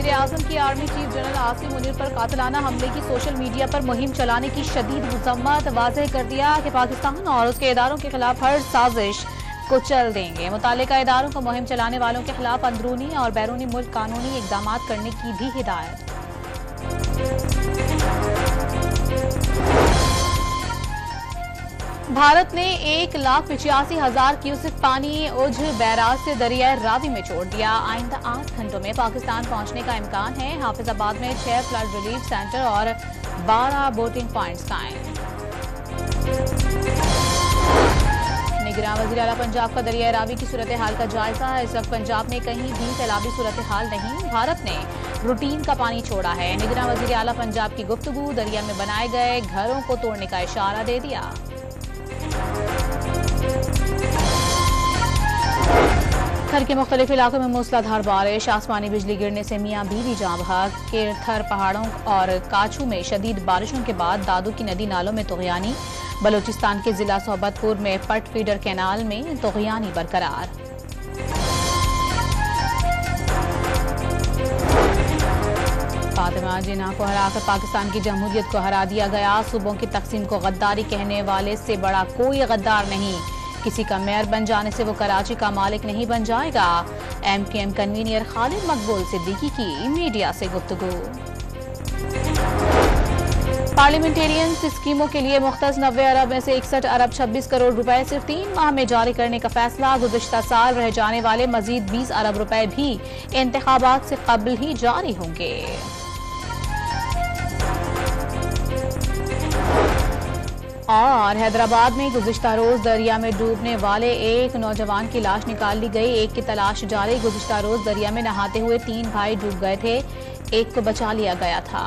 वज़ीर आज़म की army chief general Asim Munir पर कातिलाना हमले की सोशल मीडिया पर मुहिम चलाने की शदीद मज़म्मत। वाज़ेह कर दिया कि पाकिस्तान और उसके इदारों के खिलाफ हर साजिश कुचल देंगे। मुतालिका इदारों को मुहिम चलाने वालों के खिलाफ अंदरूनी और बैरूनी मुल्क कानूनी इक़दाम करने की भी हिदायत। भारत ने 1,85,000 क्यूसेक पानी उझ बैराज से दरियाए रावी में छोड़ दिया। आइंदा 8 घंटों में पाकिस्तान पहुंचने का इम्कान है। हाफिजाबाद में 6 फ्लड रिलीफ सेंटर और 12 बोटिंग पॉइंट्स कायम। निगरान वज़ीर आला पंजाब का दरियाए रावी की सूरत हाल का जायजा। इस वक्त पंजाब में कहीं भी सैलाबी सूरत हाल नहीं। भारत ने रूटीन का पानी छोड़ा है। निगरान वज़ीर आला पंजाब की गुफ्तगू। दरिया में बनाए गए घरों को तोड़ने का इशारा दे दिया। खर के मुख्तलिफ इलाकों में मूसलाधार बारिश। आसमानी बिजली गिरने से मियाँ बीवी जाँ बहक। केरथर पहाड़ों और काछू में शदीद बारिशों के बाद दादू की नदी नालों में तुग़यानी। बलूचिस्तान के जिला सोबतपुर में पट फीडर कैनाल में तुग़यानी बरकरार। फातिमा जिन्ना को हराकर पाकिस्तान की जमहूरियत को हरा दिया गया। सूबों की तकसीम को गद्दारी कहने वाले से बड़ा कोई गद्दार नहीं। किसी का मेयर बन जाने से वो कराची का मालिक नहीं बन जाएगा। MKM कन्वीनर खालिद मकबूल सिद्दीकी की मीडिया से गुफ्तगू। पार्लियामेंटेरियन स्कीमों के लिए मुख्तस 90 अरब में से 61 अरब 26 करोड़ रुपए सिर्फ 3 माह में जारी करने का फैसला। गुज़िश्ता साल रह जाने वाले मजीद 20 अरब रुपए भी इंतखाबात से कबल ही जारी होंगे। और हैदराबाद में गुज़िश्ता रोज दरिया में डूबने वाले एक नौजवान की लाश निकाल ली गई। एक की तलाश जारी। गुज़िश्ता रोज दरिया में नहाते हुए 3 भाई डूब गए थे। एक को बचा लिया गया था।